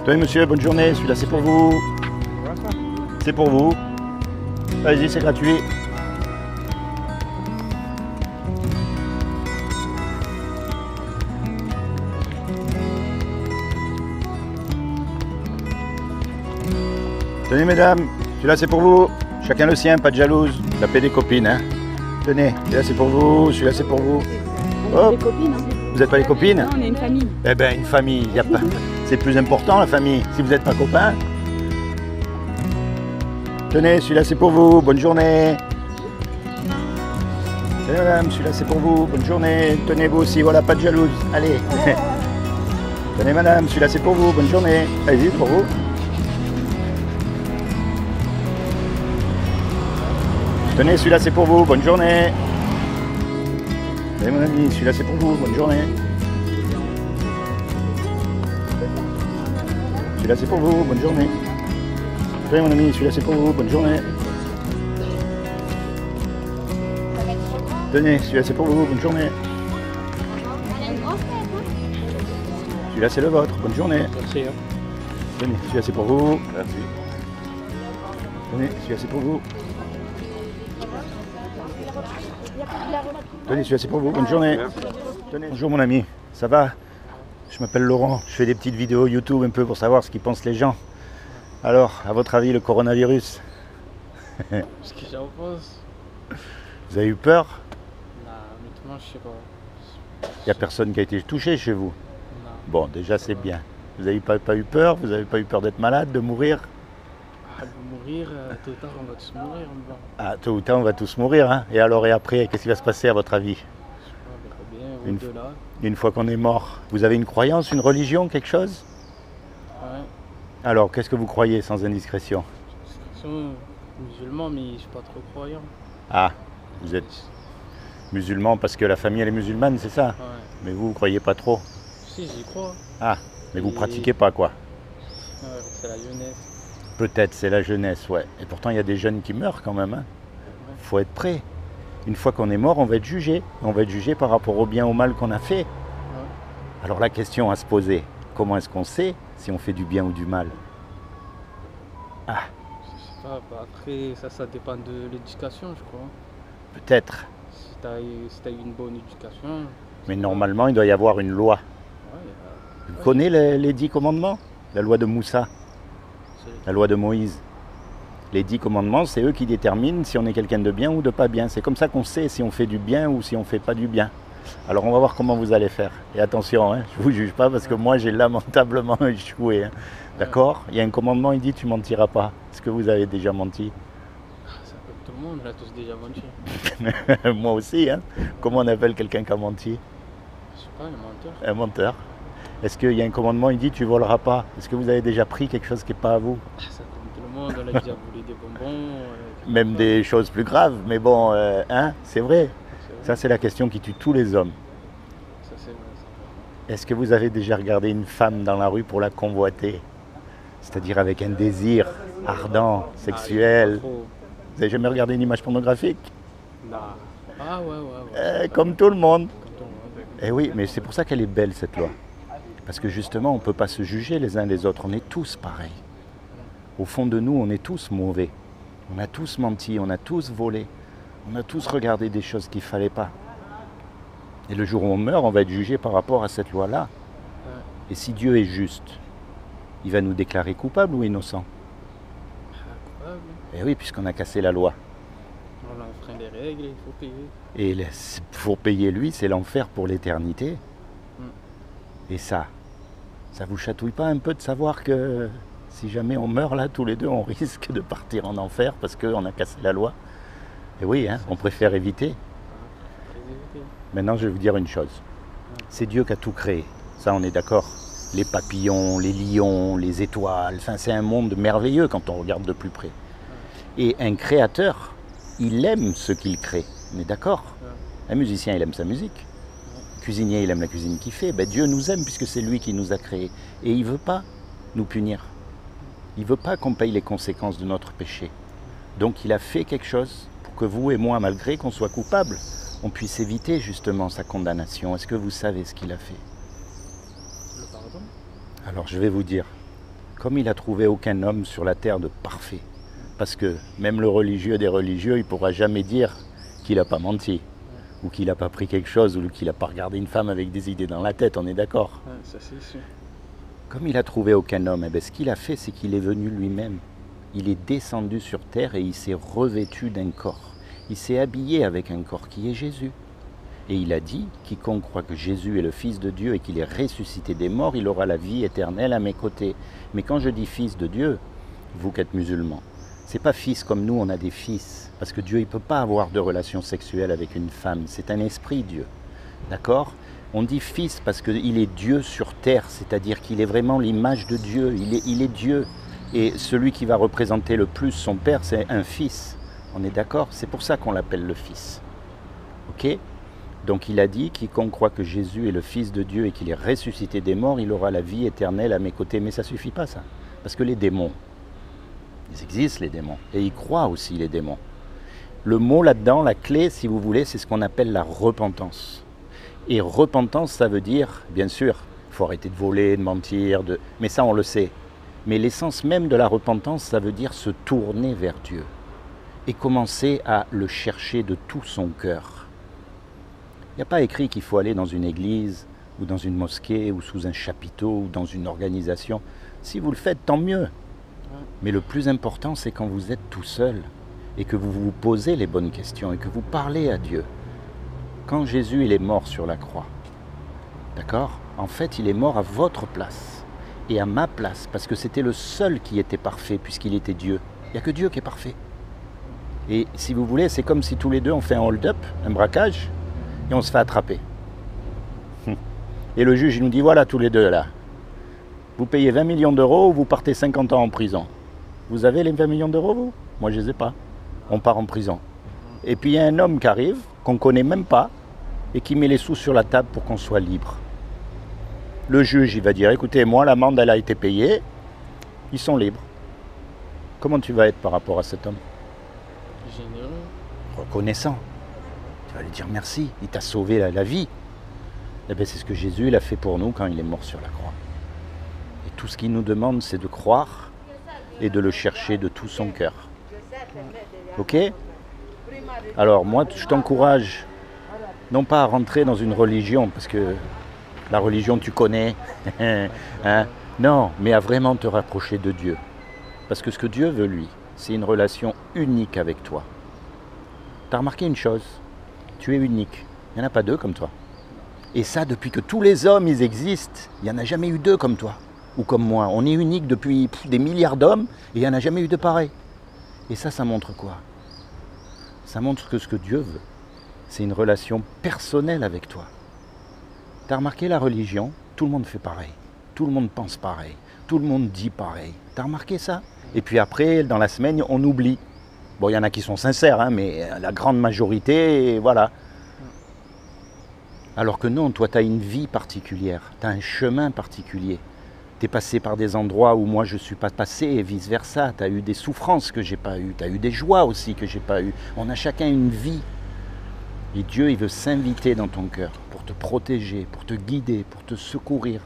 Tenez monsieur, bonne journée, celui-là c'est pour vous. C'est pour vous. Allez-y, c'est gratuit. Tenez mesdames, celui-là c'est pour vous. Chacun le sien, pas de jalouse. La paix des copines, hein. Tenez, celui-là c'est pour vous, celui-là c'est pour vous. On est des copines, hein. Vous n'êtes pas les copines? Non, on est une famille. Eh ben une famille, y a pas... c'est plus important la famille. Si vous n'êtes pas copains. Tenez, celui-là c'est pour vous, bonne journée. Tenez madame, celui-là c'est pour vous, bonne journée. Tenez vous aussi, voilà, pas de jalouse. Allez. Tenez madame, celui-là c'est pour vous, bonne journée. Allez-y, pour vous. Tenez, celui-là c'est pour vous, bonne journée. Tenez mon ami, celui-là c'est pour vous, bonne journée. Celui-là c'est pour vous, bonne journée. Tenez mon ami, celui-là c'est pour vous, bonne journée. Tenez, celui-là c'est pour vous, bonne journée. Celui-là c'est le vôtre, bonne journée. Merci. Tenez, celui-là c'est pour vous. Merci. Tenez, celui-là c'est pour vous. Tenez, celui-là c'est pour vous, bonne journée. Tenez. Bonjour mon ami, ça va? Je m'appelle Laurent, je fais des petites vidéos YouTube un peu pour savoir ce qu'ils pensent les gens. Alors, à votre avis, le coronavirus? Ce que j'en pense? Vous avez eu peur? Non, honnêtement, je sais pas. Il n'y a personne qui a été touché chez vous? Non. Bon, déjà c'est bien. Vous n'avez pas eu peur? Vous n'avez pas eu peur d'être malade, de mourir? Ah, de mourir, tôt ou tard, on va tous mourir. Bon. Ah, tôt ou tard, on va tous mourir, hein? Et alors, et après, qu'est-ce qui va se passer à votre avis? Je sais pas, on verra bien, Une au-delà. Une fois qu'on est mort, vous avez une croyance, une religion, quelque chose? Ouais. Alors, qu'est-ce que vous croyez sans indiscrétion? Discrétion, musulman, mais je suis pas trop croyant. Ah, vous êtes musulman parce que la famille elle est musulmane, c'est ça? Ouais. Mais vous croyez pas trop? Si, j'y crois. Ah, mais vous Et- pratiquez pas quoi? Ouais, c'est la jeunesse. Peut-être, c'est la jeunesse, ouais. Et pourtant, il y a des jeunes qui meurent quand même, hein. Faut être prêt. Une fois qu'on est mort, on va être jugé. On va être jugé par rapport au bien ou au mal qu'on a fait. Ouais. Alors la question à se poser, comment est-ce qu'on sait si on fait du bien ou du mal? Ah, Je sais pas, bah, après, ça dépend de l'éducation, je crois. peut-être. Si t'as eu une bonne éducation. Mais normalement, il doit y avoir une loi. Ouais, Vous connaissez les 10 commandements? La loi de Moussa, la loi de Moïse. Les 10 commandements, c'est eux qui déterminent si on est quelqu'un de bien ou de pas bien. C'est comme ça qu'on sait si on fait du bien ou si on fait pas du bien. Alors on va voir comment vous allez faire. Et attention, hein, je ne vous juge pas parce que moi j'ai lamentablement échoué. Hein. D'accord? Il y a un commandement, il dit tu mentiras pas. Est-ce que vous avez déjà menti? ça peut tout le monde, on a tous déjà menti. Moi aussi. Hein. Comment on appelle quelqu'un qui a menti? Je sais pas, un menteur. Un menteur. Est-ce qu'il y a un commandement, il dit tu voleras pas? Est-ce que vous avez déjà pris quelque chose qui n'est pas à vous? Ça comme tout le monde, on a déjà volé des bonbons. Même des choses plus graves, mais bon, hein, c'est vrai. C'est vrai. Ça, c'est la question qui tue tous les hommes. Ça, c'est vrai. Est-ce que vous avez déjà regardé une femme dans la rue pour la convoiter? C'est-à-dire avec un désir ardent, sexuel. Pas trop. Vous n'avez jamais regardé une image pornographique? Non. Ah ouais. Comme tout le monde. Comme tout le monde. Eh oui, mais c'est pour ça qu'elle est belle, cette loi. Parce que justement, on ne peut pas se juger les uns les autres. On est tous pareils. Au fond de nous, on est tous mauvais. On a tous menti, on a tous volé. On a tous regardé des choses qu'il ne fallait pas. Et le jour où on meurt, on va être jugé par rapport à cette loi-là. Ouais. Et si Dieu est juste, il va nous déclarer coupables ou innocents? Coupable. Eh oui, puisqu'on a cassé la loi. On a enfreint les règles, il faut payer. Et pour payer lui, c'est l'enfer pour l'éternité. Et ça vous chatouille pas un peu de savoir que si jamais on meurt là, tous les deux, on risque de partir en enfer parce qu'on a cassé la loi? Et oui, hein, on préfère éviter. Maintenant, je vais vous dire une chose. C'est Dieu qui a tout créé. Ça, on est d'accord. Les papillons, les lions, les étoiles. Enfin, c'est un monde merveilleux quand on regarde de plus près. Et un créateur, il aime ce qu'il crée. On est d'accord? Un musicien, il aime sa musique. Un cuisinier, il aime la cuisine qu'il fait. Ben, Dieu nous aime puisque c'est lui qui nous a créés. Et il ne veut pas nous punir. Il ne veut pas qu'on paye les conséquences de notre péché. Donc il a fait quelque chose pour que vous et moi, malgré qu'on soit coupables, on puisse éviter justement sa condamnation. Est-ce que vous savez ce qu'il a fait? Le pardon? Alors je vais vous dire. Comme il a trouvé aucun homme sur la terre de parfait. Parce que même le religieux des religieux, il ne pourra jamais dire qu'il n'a pas menti. Ou qu'il n'a pas pris quelque chose, ou qu'il n'a pas regardé une femme avec des idées dans la tête, on est d'accord? Ouais, ça c'est sûr. Comme il a trouvé aucun homme, eh bien, ce qu'il a fait, c'est qu'il est venu lui-même. Il est descendu sur terre et il s'est revêtu d'un corps. Il s'est habillé avec un corps qui est Jésus. Et il a dit, quiconque croit que Jésus est le Fils de Dieu et qu'il est ressuscité des morts, il aura la vie éternelle à mes côtés. Mais quand je dis Fils de Dieu, vous qui êtes musulmans, c'est pas fils comme nous, on a des fils. Parce que Dieu, il ne peut pas avoir de relation sexuelle avec une femme. C'est un esprit, Dieu. D'accord? On dit fils parce qu'il est Dieu sur terre, c'est-à-dire qu'il est vraiment l'image de Dieu. Il est Dieu. Et celui qui va représenter le plus son père, c'est un fils. On est d'accord? C'est pour ça qu'on l'appelle le fils. Ok? Donc il a dit, quiconque croit que Jésus est le Fils de Dieu et qu'il est ressuscité des morts, il aura la vie éternelle à mes côtés. Mais ça ne suffit pas ça. Parce que les démons, ils existent les démons. Et ils croient aussi les démons. Le mot là-dedans, la clé, si vous voulez, c'est ce qu'on appelle la repentance. Et repentance, ça veut dire, bien sûr, il faut arrêter de voler, de mentir, mais ça on le sait. Mais l'essence même de la repentance, ça veut dire se tourner vers Dieu. Et commencer à le chercher de tout son cœur. Il n'y a pas écrit qu'il faut aller dans une église, ou dans une mosquée, ou sous un chapiteau, ou dans une organisation. Si vous le faites, tant mieux. Mais le plus important, c'est quand vous êtes tout seul, et que vous vous posez les bonnes questions, et que vous parlez à Dieu. Quand Jésus il est mort sur la croix, d'accord? En fait, il est mort à votre place, et à ma place, parce que c'était le seul qui était parfait, puisqu'il était Dieu. Il n'y a que Dieu qui est parfait. Et si vous voulez, c'est comme si tous les deux on fait un hold-up, un braquage, et on se fait attraper. Et le juge, il nous dit, voilà tous les deux là, vous payez 20 millions d'euros ou vous partez 50 ans en prison. Vous avez les 20 millions d'euros, vous? Moi, je ne les ai pas. On part en prison. Et puis, il y a un homme qui arrive, qu'on ne connaît même pas, et qui met les sous sur la table pour qu'on soit libre. Le juge, il va dire, écoutez, moi, l'amende, elle a été payée, ils sont libres. Comment tu vas être par rapport à cet homme? Généreux. Reconnaissant. Tu vas lui dire merci, il t'a sauvé la vie. Eh bien, c'est ce que Jésus il a fait pour nous quand il est mort sur la croix. Et tout ce qu'il nous demande, c'est de croire et de le chercher de tout son cœur. Ok? Alors moi, je t'encourage, non pas à rentrer dans une religion, parce que la religion, tu connais, hein? Non, mais à vraiment te rapprocher de Dieu. Parce que ce que Dieu veut, lui, c'est une relation unique avec toi. Tu as remarqué une chose? Tu es unique. Il n'y en a pas deux comme toi. Et ça, depuis que tous les hommes, ils existent, il n'y en a jamais eu deux comme toi. Ou comme moi. On est unique depuis des milliards d'hommes et il n'y en a jamais eu de pareil. Et ça montre quoi? Ça montre que ce que Dieu veut, c'est une relation personnelle avec toi. Tu as remarqué la religion? Tout le monde fait pareil. Tout le monde pense pareil. Tout le monde dit pareil. Tu as remarqué ça? Et puis après, dans la semaine, on oublie. Bon, il y en a qui sont sincères, hein, mais la grande majorité, voilà. Alors que non, toi, tu as une vie particulière. Tu as un chemin particulier. Tu es passé par des endroits où moi, je ne suis pas passé et vice-versa. Tu as eu des souffrances que je n'ai pas eues. Tu as eu des joies aussi que je n'ai pas eues. On a chacun une vie. Et Dieu, il veut s'inviter dans ton cœur pour te protéger, pour te guider, pour te secourir.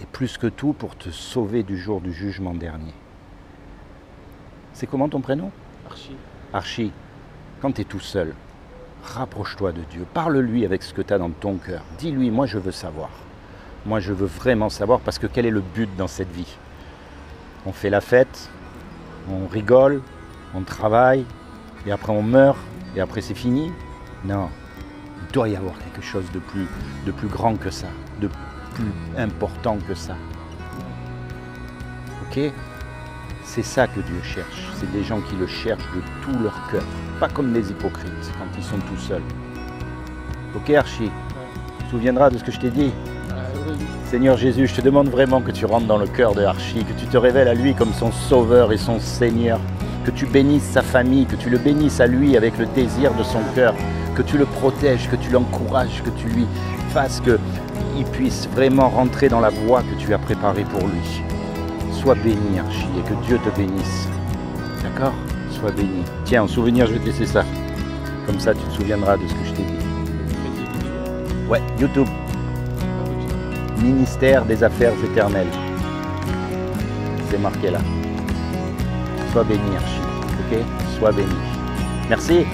Et plus que tout, pour te sauver du jour du jugement dernier. C'est comment ton prénom? Archie. Archie. Quand tu es tout seul, rapproche-toi de Dieu. Parle-lui avec ce que tu as dans ton cœur. Dis-lui, moi je veux savoir. Moi je veux vraiment savoir parce que quel est le but dans cette vie? On fait la fête, on rigole, on travaille, et après on meurt, et après c'est fini? Non. Il doit y avoir quelque chose de plus grand que ça, de plus important que ça. Ok? C'est ça que Dieu cherche. C'est des gens qui le cherchent de tout leur cœur. Pas comme des hypocrites quand ils sont tout seuls. Ok Archie? Tu te souviendras de ce que je t'ai dit? Oui. Seigneur Jésus, je te demande vraiment que tu rentres dans le cœur de Archie, que tu te révèles à lui comme son sauveur et son Seigneur, que tu bénisses sa famille, que tu le bénisses à lui avec le désir de son cœur, que tu le protèges, que tu l'encourages, que tu lui fasses qu'il puisse vraiment rentrer dans la voie que tu as préparée pour lui. Sois béni Archie et que Dieu te bénisse. D'accord? Sois béni. Tiens, en souvenir, je vais te laisser ça. Comme ça, tu te souviendras de ce que je t'ai dit. Ouais, YouTube. Ministère des Affaires éternelles. c'est marqué là. Sois béni, Archie, ok? Sois béni. Merci.